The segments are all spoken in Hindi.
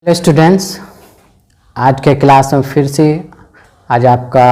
हेलो स्टूडेंट्स, आज के क्लास में फिर से आज आपका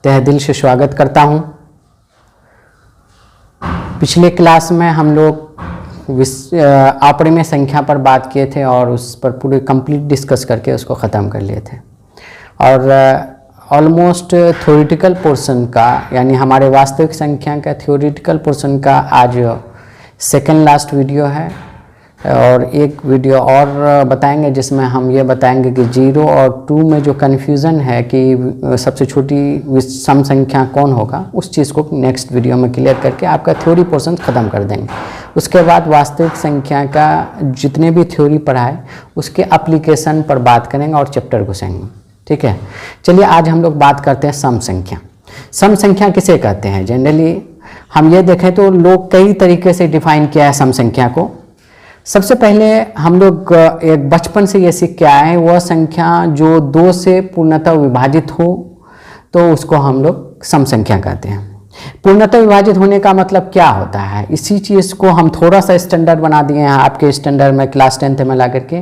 तहे दिल से स्वागत करता हूं। पिछले क्लास में हम लोग अपरिमेय संख्या पर बात किए थे और उस पर पूरे कंप्लीट डिस्कस करके उसको ख़त्म कर लिए थे और ऑलमोस्ट थ्योरेटिकल पोर्शन का यानी हमारे वास्तविक संख्या का थ्योरेटिकल पोर्शन का आज सेकंड लास्ट वीडियो है और एक वीडियो और बताएंगे जिसमें हम ये बताएंगे कि 0 और 2 में जो कन्फ्यूज़न है कि सबसे छोटी सम संख्या कौन होगा, उस चीज़ को नेक्स्ट वीडियो में क्लियर करके आपका थ्योरी पोर्शन ख़त्म कर देंगे। उसके बाद वास्तविक संख्या का जितने भी थ्योरी पढ़ा है उसके एप्लीकेशन पर बात करेंगे और चैप्टर घुसेंगे। ठीक है, चलिए आज हम लोग बात करते हैं सम संख्या। सम संख्या किसे कहते हैं? जनरली हम ये देखें तो लोग कई तरीके से डिफाइन किया है सम संख्या को। सबसे पहले हम लोग एक बचपन से ये सीख के आए हैं, वह संख्या जो 2 से पूर्णतः विभाजित हो तो उसको हम लोग सम संख्या कहते हैं। पूर्णतः विभाजित होने का मतलब क्या होता है, इसी चीज़ को हम थोड़ा सा स्टैंडर्ड बना दिए हैं आपके स्टैंडर्ड में क्लास 10th में ला करके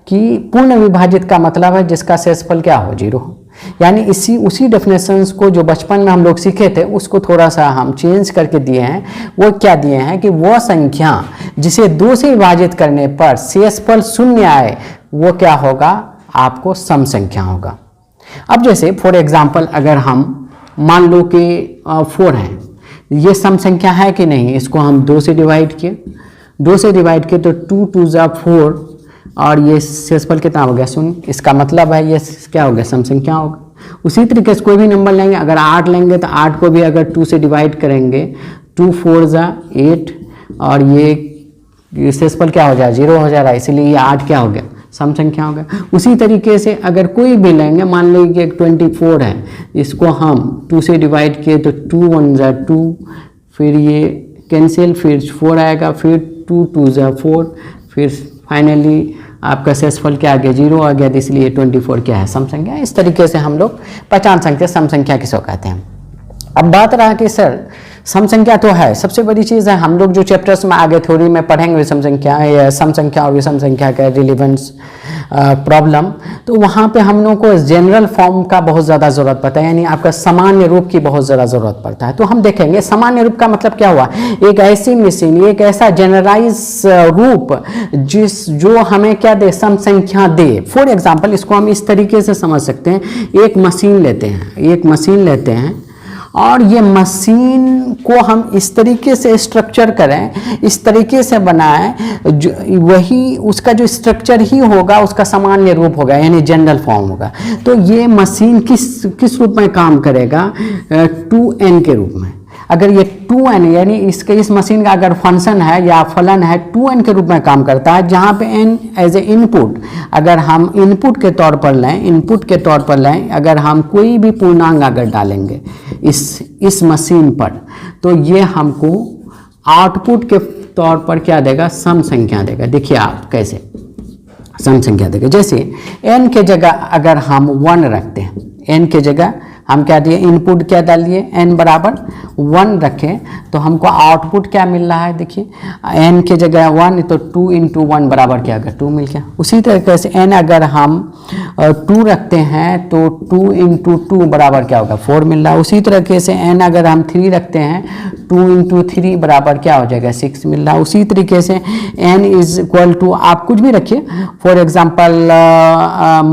कि पूर्ण विभाजित का मतलब है जिसका शेषफल क्या हो, 0 हो। यानी उसी डेफिनेशंस को जो बचपन में हम लोग सीखे थे उसको थोड़ा सा हम चेंज करके दिए हैं। वो क्या दिए हैं कि वह संख्या जिसे 2 से विभाजित करने पर शेषफल 0 आए वो क्या होगा, आपको सम संख्या होगा। अब जैसे फॉर एग्जांपल अगर हम मान लो कि 4 है, ये सम संख्या है कि नहीं, इसको हम 2 से डिवाइड किए, 2 से डिवाइड किए तो 2 2 जा 4 और ये शेषफल कितना हो गया, 0। इसका मतलब है ये क्या हो गया, सम संख्या होगा। उसी तरीके से कोई भी नंबर लेंगे, अगर 8 लेंगे तो 8 को भी अगर 2 से डिवाइड करेंगे 2 4 जा 8 और ये शेषफल क्या हो जाए, 0 हो जा रहा है, इसीलिए ये 8 क्या हो गया, सम संख्या हो गया। उसी तरीके से अगर कोई भी लेंगे, मान लीजिए 24 है, इसको हम 2 से डिवाइड किए तो 2 1 जा 2, फिर ये कैंसिल, फिर 4 आएगा, फिर 2 2 जा 4, फिर फाइनली आपका शेषफल क्या आ गया, 0 आ गया, इसलिए 24 क्या है, सम संख्या। इस तरीके से हम लोग पहचान सकते हैं सम संख्या किसको कहते हैं। अब बात रहा कि सर सम संख्या तो है, सबसे बड़ी चीज़ है, हम लोग जो चैप्टर्स में आगे थ्योरी में पढ़ेंगे सम संख्या या सम संख्या और विषम संख्या का रिलेवेंस प्रॉब्लम, तो वहाँ पे हम लोगों को जनरल फॉर्म का बहुत ज़्यादा ज़रूरत पड़ता है, यानी आपका सामान्य रूप की बहुत ज़्यादा ज़रूरत पड़ता है। तो हम देखेंगे सामान्य रूप का मतलब क्या हुआ, एक ऐसी मशीन, एक ऐसा जनरलाइज रूप जो हमें क्या दे, सम संख्या दे। फॉर एग्जाम्पल इसको हम इस तरीके से समझ सकते हैं, एक मशीन लेते हैं और ये मशीन को हम इस तरीके से स्ट्रक्चर करें, इस तरीके से बनाएं, वही उसका जो स्ट्रक्चर ही होगा उसका सामान्य रूप होगा, यानी जनरल फॉर्म होगा। तो ये मशीन किस रूप में काम करेगा, 2n के रूप में। अगर ये 2n यानी इस मशीन का अगर फंक्शन है या फलन है 2n के रूप में काम करता है, जहाँ पे n एज ए इनपुट, अगर हम इनपुट के तौर पर लें, अगर हम कोई भी पूर्णांक अगर डालेंगे इस मशीन पर, तो ये हमको आउटपुट के तौर पर क्या देगा, सम संख्या देगा। देखिए आप कैसे सम संख्या देगा। जैसे n के जगह अगर हम 1 रखते हैं, n के जगह हम क्या दिए, इनपुट क्या डाल दिए, n बराबर 1 रखें तो हमको आउटपुट क्या मिल रहा है, देखिए n के जगह 1 तो 2 × 1 बराबर क्या होगा, 2 मिल गया। उसी तरीके से n अगर हम 2 रखते हैं तो 2 × 2 बराबर क्या होगा, 4 मिल रहा है। उसी तरीके से n अगर हम 3 रखते हैं 2 × 3 बराबर क्या हो जाएगा, 6 मिल रहा है। उसी तरीके से n = आप कुछ भी रखिए, फॉर एग्जाम्पल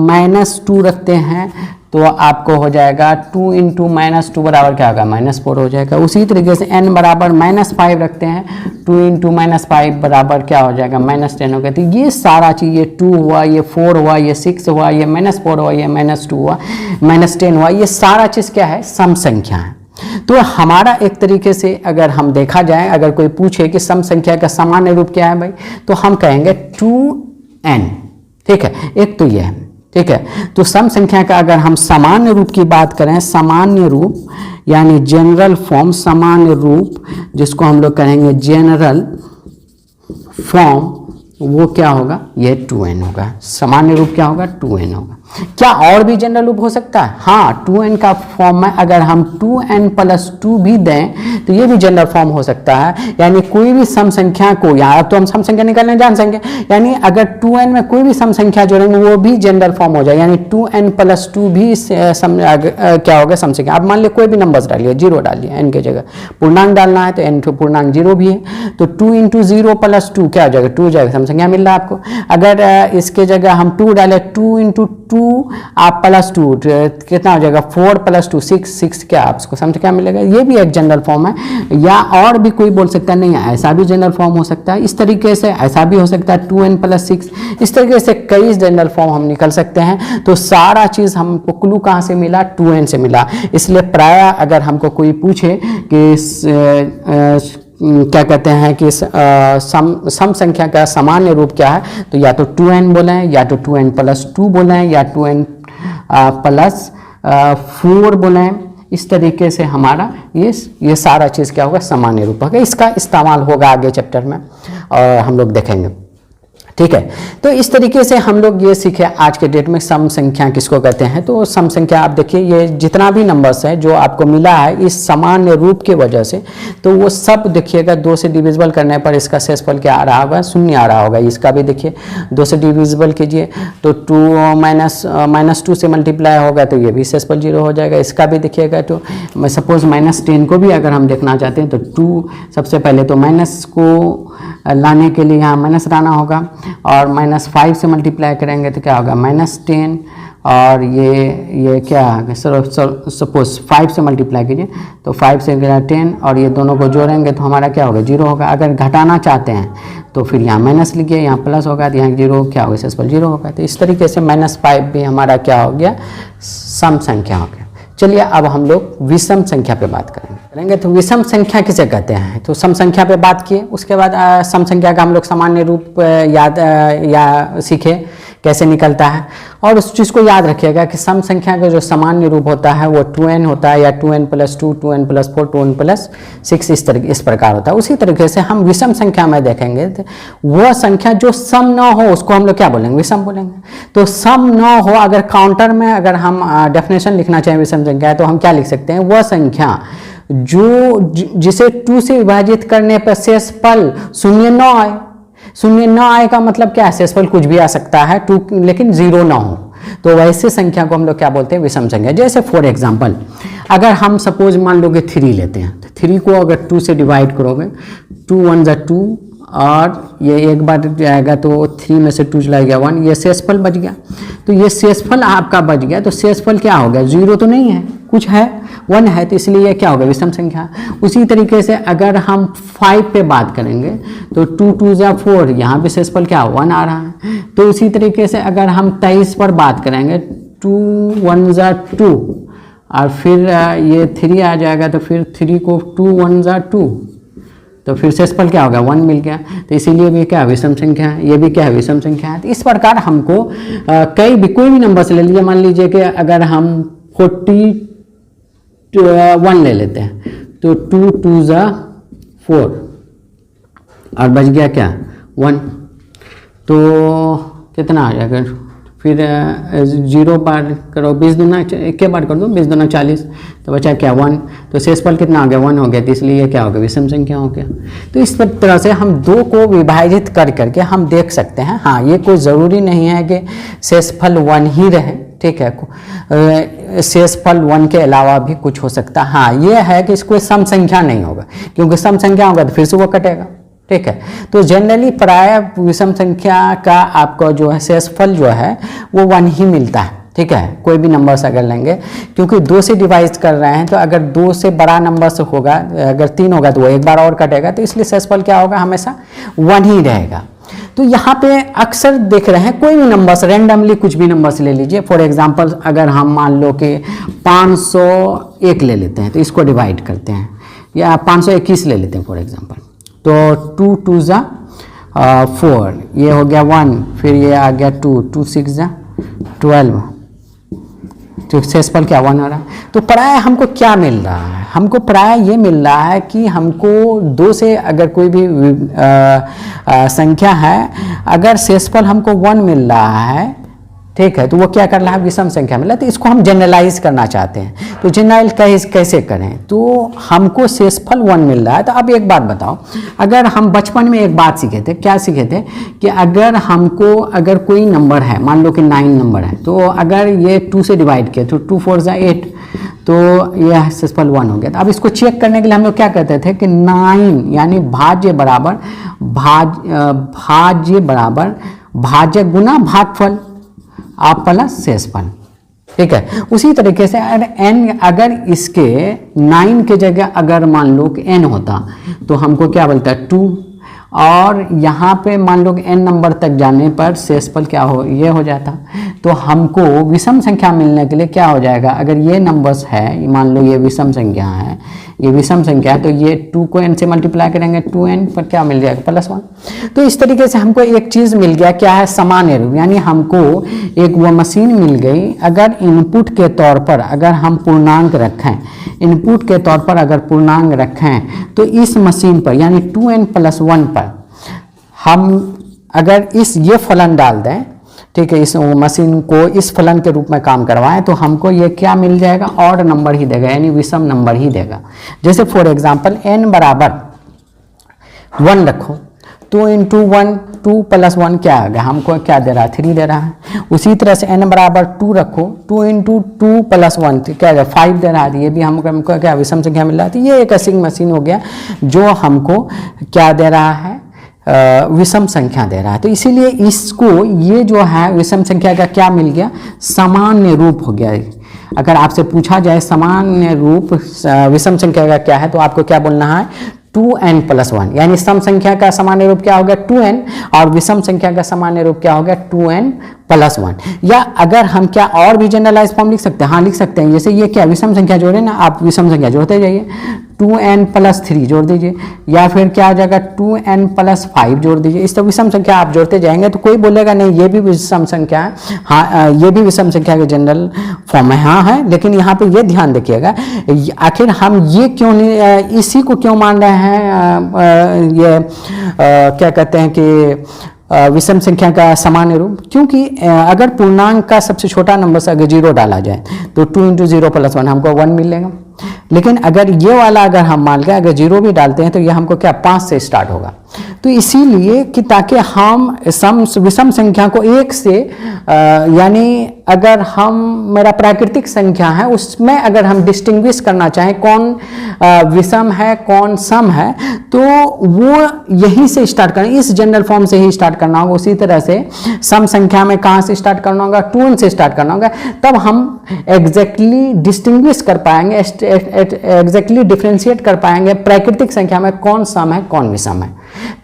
-2 रखते हैं तो आपको हो जाएगा 2 × -2 बराबर क्या होगा, -4 हो जाएगा। उसी तरीके से n बराबर -5 रखते हैं, 2 × -5 बराबर क्या हो जाएगा, -10 हो गया। तो ये सारा चीज़, ये 2 हुआ, ये 4 हुआ, ये 6 हुआ, ये -4 हुआ, ये -2 हुआ, -10 हुआ, ये सारा चीज़ क्या है, सम संख्या है। तो हमारा एक तरीके से अगर हम देखा जाए, अगर कोई पूछे कि सम संख्या का सामान्य रूप क्या है भाई, तो हम कहेंगे 2n। ठीक है, एक तो ये है। ठीक है, तो सम संख्या का अगर हम सामान्य रूप की बात करें, सामान्य रूप यानी जनरल फॉर्म, सामान्य रूप जिसको हम लोग कहेंगे जनरल फॉर्म, वो क्या होगा, ये 2n होगा। सामान्य रूप क्या होगा, 2n होगा। क्या और भी जनरल लूप हो सकता है? हाँ, 2n का फॉर्म में अगर हम 2n+2 भी दें तो ये भी जनरल फॉर्म हो सकता है। यानी कोई भी सम संख्या को, यहाँ तो हम सम संख्या निकालने जान सकेंगे, यानी अगर 2n में कोई भी सम संख्या जोड़ेंगे वो भी जनरल फॉर्म हो जाए, यानी 2n+2 भी क्या होगा सम संख्या। अब मान लिया कोई भी नंबर्स डालिए, 0 डालिए n के जगह, पूर्णांक डालना है तो n तो पूर्णांक 0 भी है, तो 2 × 0 + 2 क्या हो जाएगा? 2 हो जाएगा, सम संख्या मिल रहा है आपको। अगर इसके जगह हम 2 डालें, 2 × 2 आप +2 कितना हो जाएगा? 4 + 2 6 क्या आपको सम संख्या मिलेगा? ये भी एक जनरल फॉर्म है। या और भी कोई बोल सकता नहीं है, ऐसा भी जनरल फॉर्म हो सकता है, इस तरीके से ऐसा भी हो सकता है 2n + 6, इस तरीके से कई जनरल फॉर्म हम निकल सकते हैं। तो सारा चीज़ हमको क्लू कहाँ से मिला? 2n से मिला। इसलिए प्राय अगर हमको कोई पूछे कि क्या कहते हैं कि सम संख्या का सामान्य रूप क्या है, तो या तो 2n बोलें, या तो 2n+2 बोलें, या 2n+4 बोलें। इस तरीके से हमारा ये सारा चीज़ क्या होगा? सामान्य रूप होगा। इसका इस्तेमाल होगा आगे चैप्टर में और हम लोग देखेंगे, ठीक है। तो इस तरीके से हम लोग ये सीखे आज के डेट में सम संख्या किसको कहते हैं। तो सम संख्या आप देखिए, ये जितना भी नंबर्स है जो आपको मिला है इस सामान्य रूप की वजह से, तो वो सब देखिएगा 2 से डिविजिबल करने पर इसका शेषफल क्या आ रहा होगा? 0 आ रहा होगा। इसका भी देखिए 2 से डिविजिबल कीजिए तो 2 -2 से मल्टीप्लाई होगा तो ये भी शेषफल 0 हो जाएगा। इसका भी देखिएगा तो सपोज -10 को भी अगर हम देखना चाहते हैं तो 2 सबसे पहले तो माइनस को लाने के लिए यहाँ माइनस लाना होगा, और -5 से मल्टीप्लाई करेंगे तो क्या होगा? -10, और ये क्या है? सपोज 5 से मल्टीप्लाई कीजिए तो 5 से 10, और ये दोनों को जोड़ेंगे तो हमारा क्या होगा? 0 होगा। अगर घटाना चाहते हैं तो फिर यहाँ माइनस लिखिए, यहाँ प्लस होगा तो यहाँ 0 क्या होगा? शेषफल 0 होगा। तो इस तरीके से -5 भी हमारा क्या हो गया? सम संख्या हो गया। चलिए अब हम लोग विषम संख्या पे बात करेंगे। तो विषम संख्या किसे कहते हैं? तो सम संख्या पे बात किए, उसके बाद सम संख्या का हम लोग सामान्य रूप या सीखे कैसे निकलता है। और उस चीज़ को याद रखिएगा कि सम संख्या का जो सामान्य रूप होता है वो 2n होता है, या 2n+2, 2n+4, 2n+6 इस प्रकार होता है। उसी तरीके से हम विषम संख्या में देखेंगे तो वह संख्या जो सम न हो उसको हम लोग क्या बोलेंगे? विषम बोलेंगे। तो सम न हो, अगर काउंटर में अगर हम डेफिनेशन लिखना चाहें विषम संख्या तो हम क्या लिख सकते हैं? वह संख्या जिसे 2 से विभाजित करने पर शेषफल 0 न आए। 0 न आए का मतलब क्या है? शेषफल कुछ भी आ सकता है, 2 लेकिन 0 ना हो, तो वैसे संख्या को हम लोग क्या बोलते हैं? विषम संख्या। जैसे फॉर एग्जांपल अगर हम सपोज मान लो कि 3 लेते हैं, तो 3 को अगर 2 से डिवाइड करोगे, 2 × 1 = 2, और ये एक बार जाएगा तो 3 में से 2 चला गया 1, ये शेषफल बच गया। तो ये शेषफल आपका बच गया, तो शेषफल क्या हो गया? 0 तो नहीं है, कुछ है, 1 है, तो इसलिए ये क्या होगा? विषम संख्या। उसी तरीके से अगर हम 5 पे बात करेंगे तो 2 × 2 = 4, यहाँ पे शेषफल क्या 1 आ रहा है। तो उसी तरीके से अगर हम 23 पर बात करेंगे, 2 × 1 = 2, और फिर ये 3 आ जाएगा, तो फिर 3 को 2 × 1 = 2, तो फिर शेषफल क्या होगा? 1 मिल गया। तो इसीलिए भी क्या विषम संख्या है, ये भी क्या है? विषम संख्या है। तो इस प्रकार हमको कोई भी नंबर से ले लीजिए, मान लीजिए कि अगर हम 41 ले लेते हैं तो 2 × 2 = 4, और बच गया क्या? 1, तो कितना आ जाएगा? फिर 0 बार करो, 20 दूना एक बार कर दो, 20 दूना 40, तो बचा क्या? 1। तो शेषफल कितना हो गया? 1 हो गया। तो इसलिए ये क्या हो गया? विषम संख्या हो गया। तो इस तरह से हम 2 को विभाजित कर करके हम देख सकते हैं। हाँ, ये कोई ज़रूरी नहीं है कि शेषफल 1 ही रहे, ठीक है। शेषफल 1 के अलावा भी कुछ हो सकता है। हाँ, ये है कि इसको सम संख्या नहीं होगा, क्योंकि सम संख्या होगा तो फिर से वो कटेगा, ठीक है। तो जनरली प्राय विषम संख्या का आपको जो है शेषफल जो है वो 1 ही मिलता है, ठीक है। कोई भी नंबर से अगर लेंगे, क्योंकि 2 से डिवाइड कर रहे हैं, तो अगर 2 से बड़ा नंबर से होगा, अगर 3 होगा तो वो एक बार और कटेगा, तो इसलिए शेषफल क्या होगा? हमेशा 1 ही रहेगा। तो यहाँ पे अक्सर देख रहे हैं कोई भी नंबर से, रैंडमली कुछ भी नंबर से ले लीजिए। फॉर एग्जांपल अगर हम मान लो कि 501 ले लेते हैं तो इसको डिवाइड करते हैं, या 521 ले लेते हैं फॉर एग्जांपल, तो 2 × 2 = 4, ये हो गया 1, फिर ये आ गया 2, 2 × 6 = 12, तो शेषफल क्या 1 आ रहा है। तो प्राय हमको क्या मिल रहा है? हमको प्राय ये मिल रहा है कि हमको 2 से अगर कोई भी संख्या है, अगर शेषफल हमको 1 मिल रहा है, ठीक है, तो वो क्या कर रहा है, विषम संख्या मिला, तो इसको हम जनरलाइज करना चाहते हैं। तो जनरलाइज कैसे करें, तो हमको शेषफल 1 मिल रहा है। तो अब एक बात बताओ, अगर हम बचपन में एक बात सीखे थे, क्या सीखे थे कि अगर कोई नंबर है, मान लो कि 9 नंबर है, तो अगर ये 2 से डिवाइड किया तो 2 4 8, तो यह शेषफल 1 हो गया। तो अब इसको चेक करने के लिए हम लोग क्या कहते थे कि 9 यानी भाज्य बराबर भाज्य गुना भागफल आप प्लस शेषफल, ठीक है। उसी तरीके से अगर इसके 9 के जगह अगर मान लो कि n होता तो हमको क्या बोलता है 2, और यहाँ पे मान लो कि n नंबर तक जाने पर शेषफल क्या हो, ये हो जाता। तो हमको विषम संख्या मिलने के लिए क्या हो जाएगा, अगर ये नंबर्स है, मान लो ये विषम संख्या है, ये विषम संख्या है, तो ये 2 को n से मल्टीप्लाई करेंगे, 2n पर क्या मिल जाएगा +1। तो इस तरीके से हमको एक चीज़ मिल गया, क्या है, सामान्य रूप, यानी हमको एक वो मशीन मिल गई। अगर इनपुट के तौर पर अगर हम पूर्णांक रखें, इनपुट के तौर पर अगर पूर्णांक रखें, तो इस मशीन पर यानी 2n + 1 पर हम अगर ये फलन डाल दें, ठीक है, इस मशीन को इस फलन के रूप में काम करवाएं, तो हमको ये क्या मिल जाएगा, ऑड नंबर ही देगा, यानी विषम नंबर ही देगा। जैसे फॉर एग्जांपल n बराबर 1 रखो, 2 × 1 2 + 1 क्या आ गया, हमको क्या दे रहा है, 3 दे रहा है। उसी तरह से n बराबर 2 रखो, 2 × 2 + 1 क्या आ गया, 5 दे रहा है। ये भी हमको क्या विषम संख्या मिल रहा है। तो ये एक ऐसी मशीन हो गया जो हमको क्या दे रहा है, विषम संख्या दे रहा है। तो इसीलिए इसको ये जो है विषम संख्या का क्या मिल गया, सामान्य रूप हो गया। अगर आपसे पूछा जाए सामान्य रूप विषम संख्या का क्या है, तो आपको क्या बोलना है, 2n + 1, यानी सम संख्या का सामान्य रूप क्या हो गया 2n, और विषम संख्या का सामान्य रूप क्या हो गया 2n + 1। या अगर हम क्या और भी जनरलाइज फॉर्म लिख सकते हैं, हाँ लिख सकते हैं। जैसे ये क्या विषम संख्या जोड़े ना, आप विषम संख्या जोड़ते जाइए, 2n + 3 जोड़ दीजिए, या फिर क्या हो जाएगा 2n + 5 जोड़ दीजिए। इस तरह विषम संख्या आप जोड़ते जाएंगे तो कोई बोलेगा नहीं ये भी विषम संख्या है, हाँ ये भी विषम संख्या के जनरल फॉर्म है, हाँ है। लेकिन यहाँ पे ये ध्यान रखिएगा, आखिर हम ये क्यों नहीं, इसी को क्यों मान रहे हैं, ये क्या कहते हैं कि विषम संख्या का सामान्य रूप, क्योंकि अगर पूर्णांक का सबसे छोटा नंबर से अगर 0 डाला जाए तो 2 × 0 + 1 हमको 1 मिलेगा। लेकिन अगर ये वाला अगर हम मान लें, अगर 0 भी डालते हैं तो ये हमको क्या 5 से स्टार्ट होगा। तो इसीलिए कि ताकि हम विषम संख्या को 1 से यानी अगर हम मेरा प्राकृतिक संख्या है उसमें अगर हम डिस्टिंग्विश करना चाहें कौन विषम है कौन सम है, तो वो यहीं से स्टार्ट करना, इस जनरल फॉर्म से ही स्टार्ट करना होगा। उसी तरह से सम संख्या में कहाँ से स्टार्ट करना होगा, 2n से स्टार्ट करना होगा, तब हम एग्जैक्टली डिस्टिंग्विश कर पाएंगे, एग्जैक्टली डिफ्रेंशिएट कर पाएंगे प्राकृतिक संख्या में कौन सम है कौन विषम है।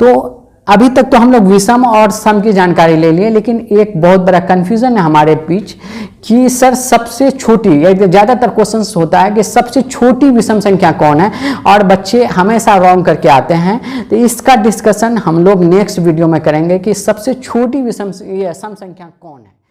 तो अभी तक तो हम लोग विषम और सम की जानकारी ले लिए, लेकिन एक बहुत बड़ा कंफ्यूजन है हमारे बीच कि सर सबसे छोटी, ज़्यादातर क्वेश्चंस होता है कि सबसे छोटी विषम संख्या कौन है, और बच्चे हमेशा रॉन्ग करके आते हैं। तो इसका डिस्कशन हम लोग नेक्स्ट वीडियो में करेंगे कि सबसे छोटी विषम सम संख्या कौन है।